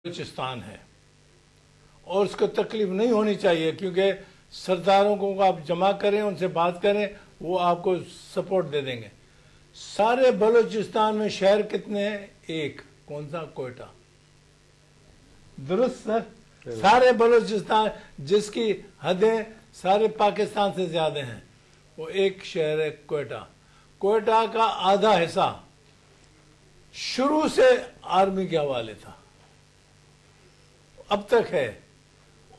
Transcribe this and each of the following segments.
بلوچستان ہے اور اس کو تکلیف نہیں ہونی چاہیے، کیونکہ سرداروں کو آپ جمع کریں، ان سے بات کریں، وہ آپ کو سپورٹ دے دیں گے۔ سارے بلوچستان میں شہر کتنے ہیں؟ ایک، کون سا؟ کوئٹہ۔ درست سر؟ سارے بلوچستان جس کی حدیں سارے پاکستان سے زیادہ ہیں، وہ ایک شہر ہے کوئٹہ۔ کوئٹہ کا آدھا حصہ شروع سے آرمی کے حوالے تھا، اب تک ہے۔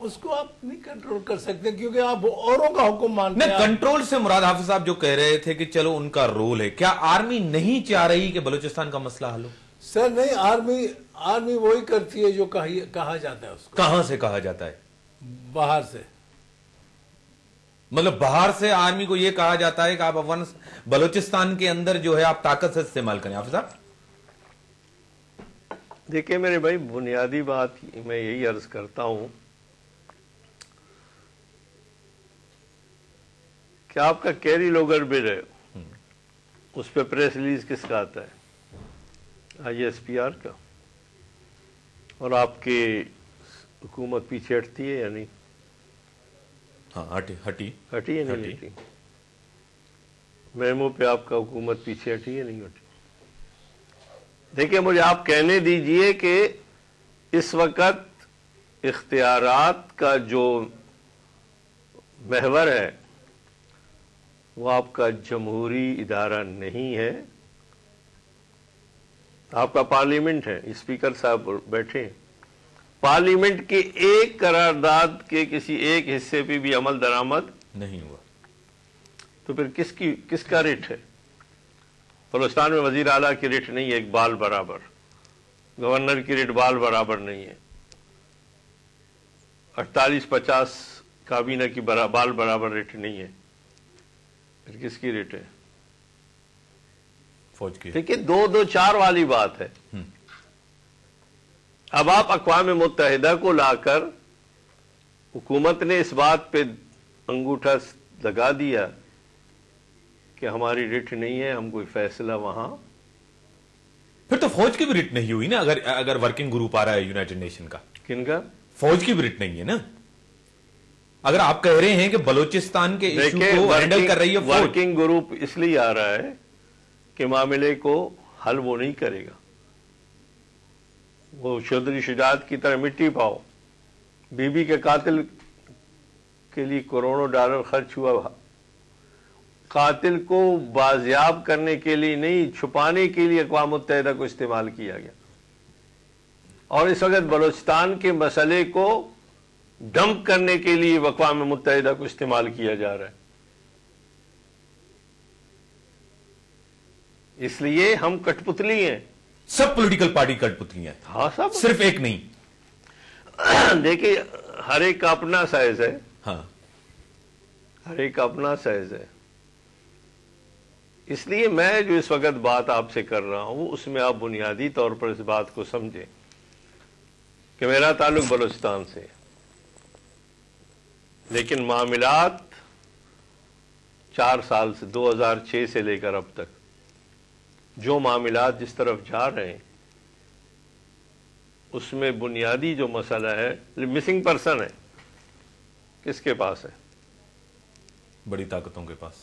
اس کو آپ نہیں کنٹرول کر سکتے کیونکہ آپ اوروں کا حکم مانتے ہیں۔ کنٹرول سے مراد حافظ صاحب جو کہہ رہے تھے کہ چلو ان کا رول ہے، کیا آرمی نہیں چاہ رہی کہ بلوچستان کا مسئلہ حل ہو؟ سر نہیں، آرمی وہی کرتی ہے جو کہا جاتا ہے اس کو۔ کہاں سے کہا جاتا ہے؟ باہر سے۔ مطلب باہر سے آرمی کو یہ کہا جاتا ہے کہ آپ افغان بلوچستان کے اندر جو ہے آپ طاقت سے استعمال کریں۔ حافظ صاحب دیکھیں میرے بھائی، بنیادی بات میں یہی عرض کرتا ہوں کہ آپ کا کیری لوگر بل ہے، اس پہ پریس ریلیز کس کا آتا ہے؟ آئی ایس پی آر کا۔ اور آپ کی حکومت پیچھے ہٹتی ہے یا نہیں؟ ہاں، ہٹی یا نہیں ہٹی؟ میمو پہ آپ کا حکومت پیچھے ہٹی یا نہیں ہٹی؟ دیکھیں مجھے آپ کہنے دیجئے کہ اس وقت اختیارات کا جو محور ہے وہ آپ کا جمہوری ادارہ نہیں ہے، آپ کا پارلیمنٹ ہے۔ اسپیکر صاحب بیٹھے ہیں، پارلیمنٹ کے ایک قرارداد کے کسی ایک حصے پہ بھی عمل درآمد نہیں ہوا، تو پھر کس کا ریٹ ہے؟ بلوچستان میں وزیر اعلیٰ کی ریٹ نہیں ہے ایک بال برابر، گورنر کی ریٹ بال برابر نہیں ہے، 48-50 کابینہ کی بال برابر ریٹ نہیں ہے، پھر کس کی ریٹ ہے؟ فوج کی۔ دیکھیں 2-2-4 والی بات ہے۔ اب آپ اقوام متحدہ کو لا کر حکومت نے اس بات پہ انگوٹھا لگا دیا کہ ہماری ریٹ نہیں ہے، ہم کوئی فیصلہ وہاں۔ پھر تو فوج کی بھی ریٹ نہیں ہوئی نا، اگر ورکنگ گروپ آ رہا ہے یونائٹڈ نیشن کا۔ کن کا؟ فوج کی بھی ریٹ نہیں ہے نا، اگر آپ کہہ رہے ہیں کہ بلوچستان کے ایشو کو ہینڈل کر رہی ہے فوج۔ ورکنگ گروپ اس لیے آ رہا ہے کہ معاملے کو حل وہ نہیں کرے گا، وہ چودھری شجاعت کی طرح مٹی پاؤ، بی بی کے قاتل کے لیے کروڑوں ڈالر خرچ ہوا، قاتل کو بازیاب کرنے کے لیے نہیں، چھپانے کے لیے اقوام متحدہ کو استعمال کیا گیا، اور اس وقت بلوچستان کے مسئلے کو ڈمپ کرنے کے لیے اقوام متحدہ کو استعمال کیا جا رہا ہے۔ اس لیے ہم کٹ پتلی ہیں، سب پولیٹیکل پارٹی کٹ پتلی ہیں۔ ہاں سب، صرف ایک نہیں۔ دیکھیں ہر ایک کا اپنا سائز ہے، ہاں، ہر ایک کا اپنا سائز ہے۔ اس لیے میں جو اس وقت بات آپ سے کر رہا ہوں اس میں آپ بنیادی طور پر اس بات کو سمجھیں کہ میرا تعلق بلوچستان سے، لیکن معاملات 4 سال سے 2006 سے لے کر اب تک جو معاملات جس طرف جا رہے ہیں اس میں بنیادی جو مسئلہ ہے مسنگ پرسن ہے، کس کے پاس ہے؟ بڑی طاقتوں کے پاس،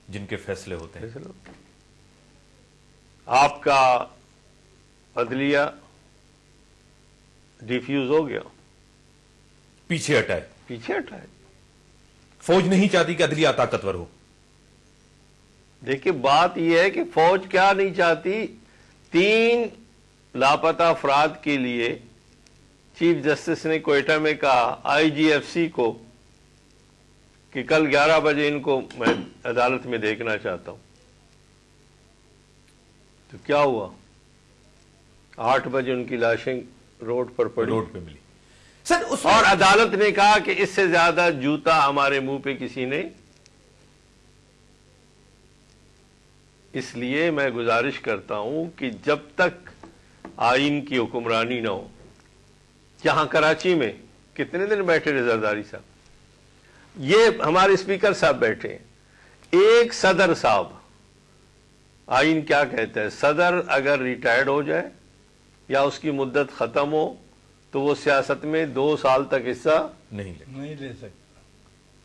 جن کے فیصلے ہوتے ہیں۔ آپ کا عدلیہ ڈیفیوز ہو گیا، پیچھے ہٹائے۔ فوج نہیں چاہتی کہ عدلیہ طاقتور ہو۔ دیکھیں بات یہ ہے کہ فوج کیا نہیں چاہتی، 3 لاپتہ افراد کے لیے چیف جسٹس نے کوئٹہ میں کہا آئی جی ایف سی کو کہ کل 11 بجے ان کو میں عدالت میں دیکھنا چاہتا ہوں، تو کیا ہوا؟ 8 بجے ان کی لاشیں روڈ پر پڑی، روڈ پہ ملی سر، اور عدالت نے کہا کہ اس سے زیادہ جوتا ہمارے منہ پہ کسی نے۔ اس لیے میں گزارش کرتا ہوں کہ جب تک آئین کی حکمرانی نہ ہو، جہاں کراچی میں کتنے دن بیٹھے رہے زرداری صاحب، یہ ہمارے اسپیکر صاحب بیٹھے ہیں، ایک صدر صاحب، آئین کیا کہتا ہے؟ صدر اگر ریٹائرڈ ہو جائے یا اس کی مدت ختم ہو تو وہ سیاست میں 2 سال تک حصہ نہیں لے سکتا.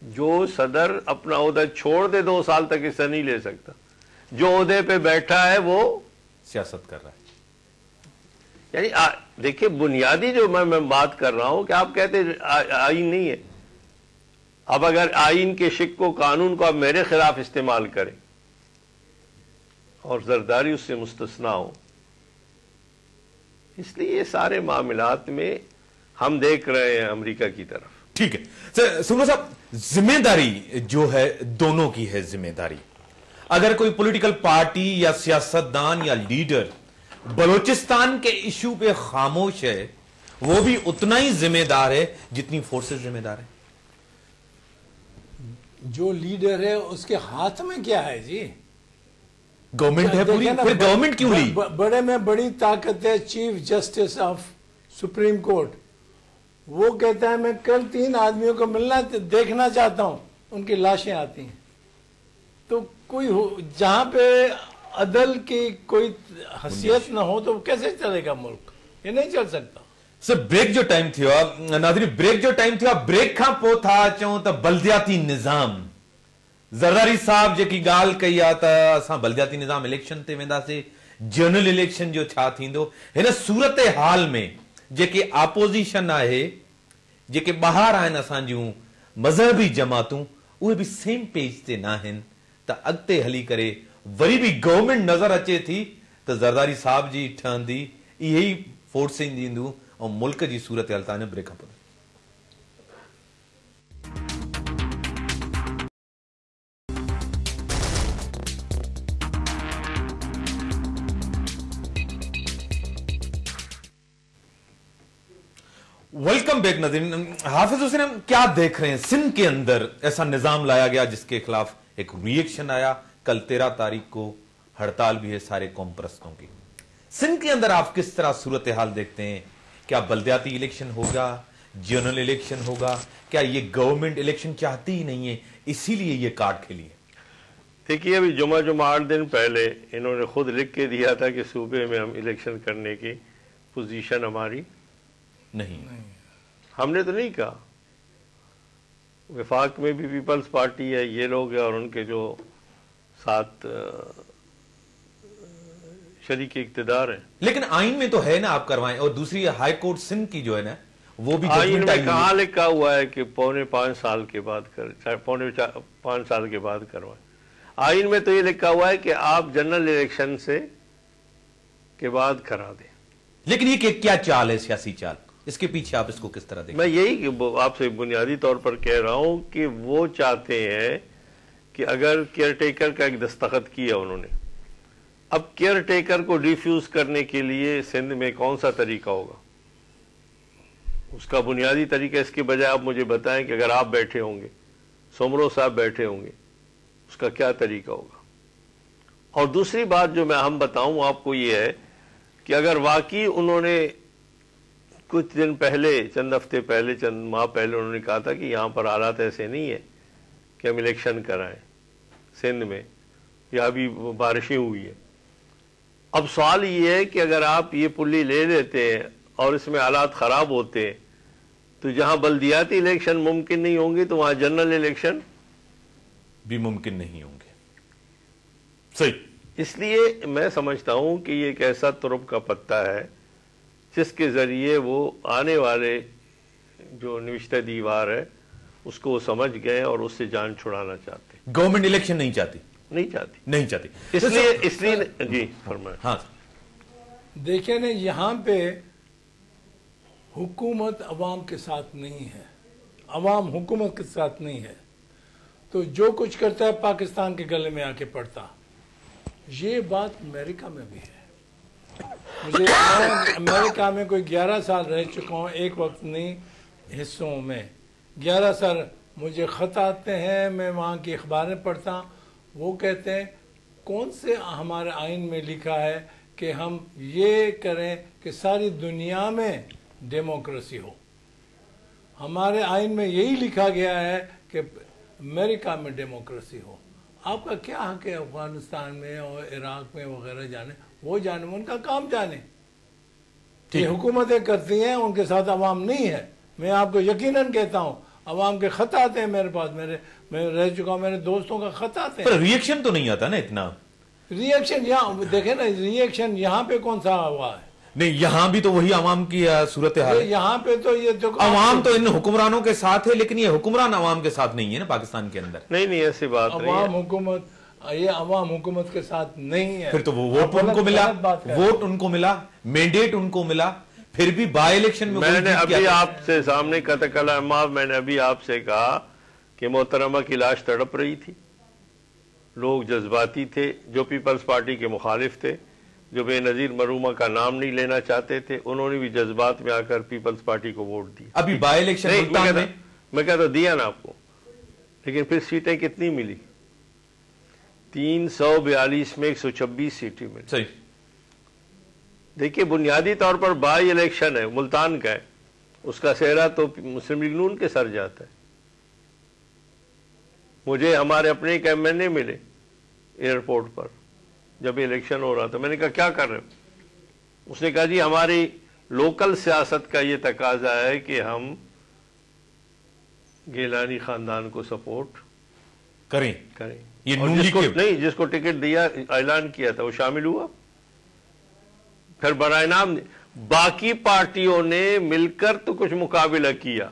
جو صدر اپنا عہدہ چھوڑ دے 2 سال تک حصہ نہیں لے سکتا. جو عہدے پہ بیٹھا ہے وہ سیاست کر رہا ہے. یعنی دیکھیں بنیادی جو میں بات کر رہا ہوں کہ آپ کہتے آئین نہیں ہے. اب اگر آئین کے شق کو قانون کو آپ میرے خلاف استعمال کریں اور زرداری اس سے مستثنا ہو، اس لیے یہ سارے معاملات میں ہم دیکھ رہے ہیں امریکہ کی طرف. ٹھیک ہے سمرو صاحب، ذمہ داری جو ہے دونوں کی ہے. ذمہ داری اگر کوئی پولیٹیکل پارٹی یا سیاستدان یا لیڈر بلوچستان کے ایشو پہ خاموش ہے، وہ بھی اتنا ہی ذمہ دار ہے جتنی فورسز ذمہ دار ہے. جو لیڈر ہے اس کے ہاتھ میں کیا ہے جی؟ گورنمنٹ ہے پوری، پھر گورنمنٹ کیوں لی؟ بڑے میں بڑی طاقت ہے chief justice of supreme court. وہ کہتا ہے میں کل 3 آدمیوں کو ملنا دیکھنا چاہتا ہوں، ان کی لاشیں آتی ہیں. تو کوئی جہاں پہ عدل کی کوئی حیثیت نہ ہو تو کیسے چلے گا ملک؟ یہ نہیں چل سکتا. سر بریک جو ٹائم تھیو ناظرین، بریک جو ٹائم تھیو بریک کھاں پو تھا چون تا بلدیاتی نظام زرداری صاحب جے کی گال کئی آتا اساں بلدیاتی نظام الیکشن تے ویندا سے جنرل الیکشن جو چھا تھیندو ہن صورت حال میں جے کہ اپوزیشن آئے جے کہ باہر آئن اساں جوں مذہبی جماعتوں وہ بھی سیم پیج تے نہ ہن تا اگتے ہلی کرے وری بھی گورنمنٹ نظر اچے تھی تا زرداری صاحب جی ٹھاندی یہی فورسیں دیندو اور ملک جی صورت حال تانے بریک اپ. ویلکم بیک ناظرین. حافظ حسین ہم کیا دیکھ رہے ہیں؟ سندھ کے اندر ایسا نظام لایا گیا جس کے خلاف ایک ری ایکشن آیا. کل 13 تاریخ کو ہڑتال بھی ہے سارے قوم پرستوں کی. سندھ کے اندر آپ کس طرح صورتحال دیکھتے ہیں؟ کیا بلدیاتی الیکشن ہوگا، جنرل الیکشن ہوگا؟ کیا یہ گورنمنٹ الیکشن چاہتی ہی نہیں ہے اسی لیے یہ کارڈ کھیلی ہے؟ دیکھیے ابھی جمعہ 8 دن پہلے انہوں نے خود لکھ کے دیا تھا کہ صوبے میں ہم الیکشن کرنے کی پوزیشن ہماری نہیں. ہم نے تو نہیں کہا. وفاق میں بھی پیپلز پارٹی ہے، یہ لوگ ہیں اور ان کے جو ساتھ شریک اقتدار ہیں. لیکن آئین میں تو ہے نا آپ کروائیں، اور دوسری ہائی کورٹ سندھ کی جو ہے نا وہ بھی آئین میں کہاں لکھا ہوا ہے کہ پونے 5 سال کے بعد پونے 5 سال کے بعد کروائیں. آئین میں تو یہ لکھا ہوا ہے کہ آپ جنرل الیکشن سے کے بعد کرا دیں. لیکن یہ کیا چال ہے، سیاسی چال؟ اس کے پیچھے آپ اس کو کس طرح دیکھیں؟ میں یہی آپ سے بنیادی طور پر کہہ رہا ہوں کہ وہ چاہتے ہیں کہ اگر کیئر ٹیکر کا ایک دستخط کیا انہوں نے، اب کیئر ٹیکر کو ڈیفیوز کرنے کے لیے سندھ میں کون سا طریقہ ہوگا؟ اس کا بنیادی طریقہ اس کے بجائے آپ مجھے بتائیں کہ اگر آپ بیٹھے ہوں گے، سمرو صاحب بیٹھے ہوں گے، اس کا کیا طریقہ ہوگا؟ اور دوسری بات جو میں اہم بتاؤں آپ کو یہ ہے کہ اگر واقعی انہوں نے کچھ دن پہلے، چند ہفتے پہلے، چند ماہ پہلے انہوں نے کہا تھا کہ یہاں پر حالات ایسے نہیں ہیں کہ ہم الیکشن کرائیں سندھ میں، یا ابھی بارشیں ہوئی ہیں. اب سوال یہ ہے کہ اگر آپ یہ پلی لے لیتے ہیں اور اس میں حالات خراب ہوتے ہیں تو جہاں بلدیاتی الیکشن ممکن نہیں ہوں گے تو وہاں جنرل الیکشن بھی ممکن نہیں ہوں گے. صحیح. اس لیے میں سمجھتا ہوں کہ یہ ایک ایسا ترب کا پتا ہے جس کے ذریعے وہ آنے والے جو نوشتہ دیوار ہے اس کو وہ سمجھ گئے اور اس سے جان چھڑانا چاہتے. گورنمنٹ الیکشن نہیں چاہتی؟ نہیں چاہتی. اس لیے جی فرمائیں. ہاں دیکھیں نا، یہاں پہ حکومت عوام کے ساتھ نہیں ہے، عوام حکومت کے ساتھ نہیں ہے، تو جو کچھ کرتا ہے پاکستان کے گلے میں آ کے پڑتا. یہ بات امریکہ میں بھی ہے. میں امریکہ میں کوئی 11 سال رہ چکا ہوں، ایک وقت نہیں حصوں میں 11 سال. مجھے خط آتے ہیں، میں وہاں کی اخباریں پڑھتا ہوں، وہ کہتے ہیں کون سے ہمارے آئین میں لکھا ہے کہ ہم یہ کریں کہ ساری دنیا میں ڈیموکریسی ہو. ہمارے آئین میں یہی لکھا گیا ہے کہ امریکہ میں ڈیموکریسی ہو. آپ کا کیا حق ہے افغانستان میں اور عراق میں وغیرہ جانے؟ وہ جانے، ان کا کام جانے. یہ حکومتیں کرتی ہیں، ان کے ساتھ عوام نہیں ہے. میں آپ کو یقیناً کہتا ہوں عوام کے خط آتے ہیں میرے پاس، میں رہ چکا ہوں، میرے دوستوں کا خط آتے ہیں. پر ریئیکشن تو نہیں آتا نا اتنا. ریئیکشن یہاں دیکھیں نا، ریئیکشن یہاں پہ کون سا ہوا ہے؟ نہیں، یہاں بھی تو وہی عوام کی صورتحال ہے. یہاں پہ تو یہ تو عوام تو ان حکمرانوں کے ساتھ ہے، لیکن یہ حکمران عوام کے ساتھ نہیں ہے نا پاکستان کے اندر. نہیں ایسی بات نہیں ہے. عوام حکومت، یہ عوام حکومت کے ساتھ نہیں ہے. پھر تو وہ ووٹ ان کو ملا، مینڈیٹ ان کو ملا، پھر بھی بائی الیکشن میں نے ابھی آپ سے سامنے میں نے ابھی آپ سے کہا کہ محترمہ کی لاش تڑپ رہی تھی، لوگ جذباتی تھے، جو پیپلز پارٹی کے مخالف تھے، جو بے نظیر مرحومہ کا نام نہیں لینا چاہتے تھے، انہوں نے بھی جذبات میں آ کر پیپلز پارٹی کو ووٹ دی. ابھی بائی الیکشن میں کہتا دیا نا آپ کو، لیکن پھر سیٹیں کتنی ملی؟ 342 میں 126 سیٹیں ملی. صحیح. دیکھیے بنیادی طور پر بائی الیکشن ہے، ملتان کا ہے، اس کا سہرا تو مسلم لیگ نون کے سر جاتا ہے. مجھے ہمارے اپنے ایک ایم این اے ملے ایئرپورٹ پر جب الیکشن ہو رہا تھا. میں نے کہا کیا کر رہے ہو؟ اس نے کہا جی ہماری لوکل سیاست کا یہ تقاضا ہے کہ ہم گیلانی خاندان کو سپورٹ کریں. یہ نہیں، جس کو ٹکٹ دیا اعلان کیا تھا وہ شامل ہوا. پھر برائے نام باقی پارٹیوں نے مل کر تو کچھ مقابلہ کیا.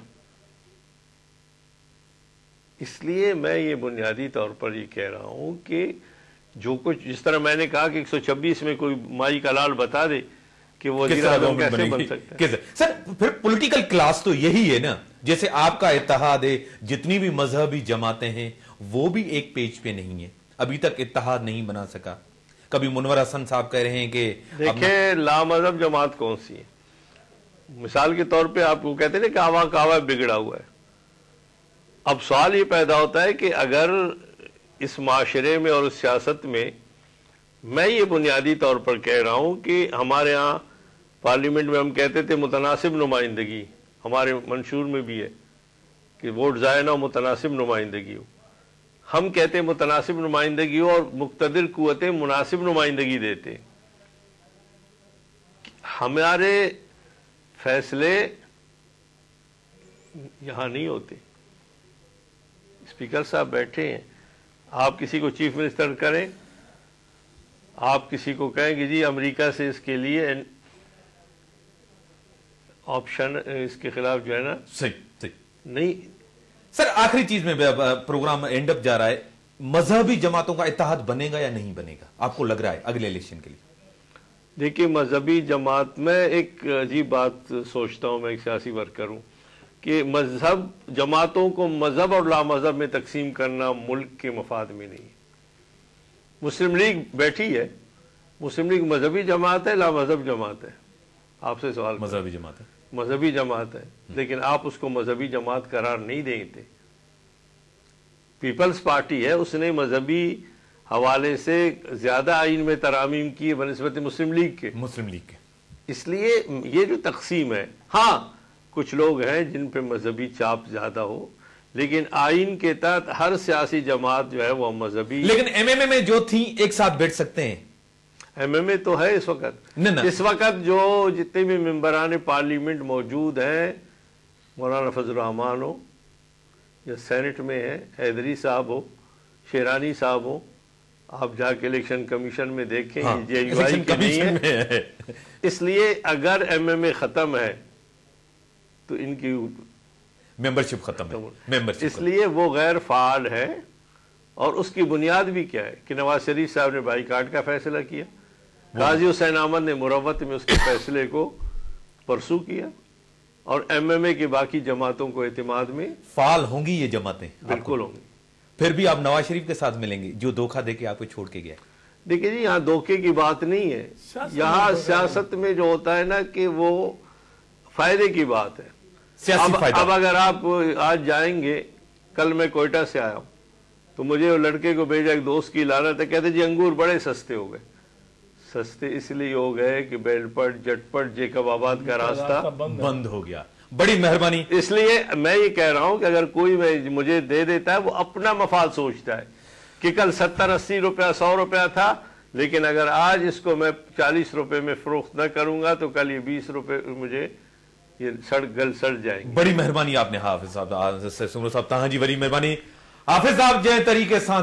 اس لیے میں یہ بنیادی طور پر یہ کہہ رہا ہوں کہ جو کچھ، جس طرح میں نے کہا کہ 126 میں کوئی مائی کا لال بتا دے کہ وہ وزیر اعظم کیسے بن سکتا ہے. سر پھر پولیٹیکل کلاس تو یہی ہے نا، جیسے آپ کا اتحاد ہے، جتنی بھی مذہبی جماعتیں ہیں وہ بھی ایک پیج پہ نہیں ہے، ابھی تک اتحاد نہیں بنا سکا. کبھی منور حسن صاحب کہہ رہے ہیں کہ دیکھیں لامذہب جماعت کون سی ہے. مثال کے طور پہ آپ کو کہتے ہیں کہ آوا کعوہ بگڑا ہوا ہے. اب سوال یہ پیدا ہوتا ہے کہ اگر اس معاشرے میں اور اس سیاست میں یہ بنیادی طور پر کہہ رہا ہوں کہ ہمارے ہاں پارلیمنٹ میں ہم کہتے تھے متناسب نمائندگی، ہمارے منشور میں بھی ہے کہ ووٹ ضائع نہ ہو، متناسب نمائندگی ہو. ہم کہتے ہیں متناسب نمائندگی ہو اور مقتدر قوتیں مناسب نمائندگی دیتے. ہمارے فیصلے یہاں نہیں ہوتے. اسپیکر صاحب بیٹھے ہیں، آپ کسی کو چیف منسٹر کریں، آپ کسی کو کہیں کہ جی امریکہ سے اس کے لیے آپشن، اس کے خلاف جو ہے نا صحیح نہیں. سر آخری چیز میں پروگرام اینڈ اپ جا رہا ہے، مذہبی جماعتوں کا اتحاد بنے گا یا نہیں بنے گا آپ کو لگ رہا ہے اگلے الیکشن کے لیے؟ دیکھیے مذہبی جماعت میں ایک عجیب بات سوچتا ہوں، میں ایک سیاسی ورکر ہوں، کہ مذہب جماعتوں کو مذہب اور لامذہب میں تقسیم کرنا ملک کے مفاد میں نہیں ہے. مسلم لیگ بیٹھی ہے، مسلم لیگ مذہبی جماعت ہے لامذہب جماعت ہے؟ آپ سے سوال. مذہبی جماعت ہے. مذہبی جماعت ہے، لیکن آپ اس کو مذہبی جماعت قرار نہیں دیتے. پیپلز پارٹی ہے، اس نے مذہبی حوالے سے زیادہ آئین میں ترامیم کی بنسبت مسلم لیگ کے. اس لیے یہ جو تقسیم ہے، ہاں کچھ لوگ ہیں جن پہ مذہبی چاپ زیادہ ہو، لیکن آئین کے تحت ہر سیاسی جماعت جو ہے وہ مذہبی. لیکن ایم ایم اے میں جو تھی ایک ساتھ بیٹھ سکتے ہیں. ایم ایم اے تو ہے اس وقت. اس وقت جو جتنے بھی ممبران پارلیمنٹ موجود ہیں، مولانا فضل الرحمان ہو یا سینٹ میں ہے حیدری صاحب ہو، شیرانی صاحب ہو، آپ جا کے الیکشن کمیشن میں دیکھیں جے یو آئی کے نہیں ہے. اس لیے اگر ایم ایم اے ختم ہے تو ان کی ممبرشپ ختم ہے. اس لیے وہ غیر فعال ہے. اور اس کی بنیاد بھی کیا ہے کہ نواز شریف صاحب نے بائیکاٹ کا فیصلہ کیا، قاضی حسین احمد نے مروت میں اس کے فیصلے کو پرسو کیا، اور ایم ایم اے کی باقی جماعتوں کو اعتماد میں فعال ہوں گی یہ جماعتیں. بالکل ہوں گی. پھر بھی آپ نواز شریف کے ساتھ ملیں گے جو دھوکہ دے کے آپ کو چھوڑ کے گیا. دیکھیں جی یہاں دھوکے کی بات نہیں ہے، یہاں سیاست میں جو ہوتا ہے نا کہ وہ فائدے کی بات ہے. اب اگر آپ آج جائیں گے، کل میں کوئٹہ سے آیا ہوں تو مجھے وہ لڑکے کو بھیجا، ایک دوست کی لانت ہے، کہتے جی انگور بڑے سستے ہو گئے. سستے اس لیے ہو گئے کہ بیل پٹ جٹ پٹ جیکب آباد کا راستہ بند ہو گیا. بڑی مہربانی. اس لیے میں یہ کہہ رہا ہوں کہ اگر کوئی مجھے دے دیتا ہے وہ اپنا مفاد سوچتا ہے کہ کل 70-80 روپیہ 100 روپیہ تھا، لیکن اگر آج اس کو میں 40 روپے میں فروخت نہ کروں گا تو کل یہ 20 روپے مجھے یہ سڑ جائیں گے. بڑی مہربانی آپ نے حافظ صاحب سمرو صاحب تہاں جی وڈی مہربانی. حافظ صاحب جے طریقے سان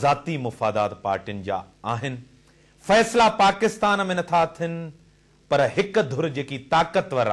ذاتی مفادات پارٹين جا آهن فیصلہ پاکستان میں نٿا ٿين پر هڪ ڌر جيڪي طاقتور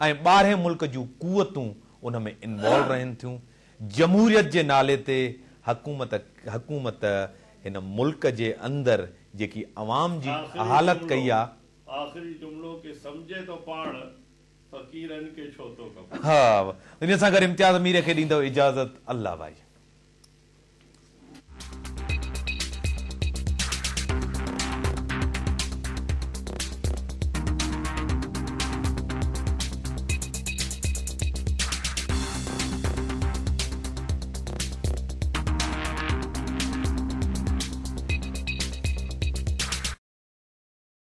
۽ ٻاهرين ملڪ جون قوتون ان میں انوالو رهن ٿيون. جمهوريت جي نالي تي حڪومت هن ملڪ جي اندر جيڪي عوام جي حالت کئی آ آخری جملو کے سمجھے تو پاڑ فقیرن کے چھوتو کم. ہاں ان سان گڏ امتياز امير کي ڏيندو اجازت. اللہ بھائی.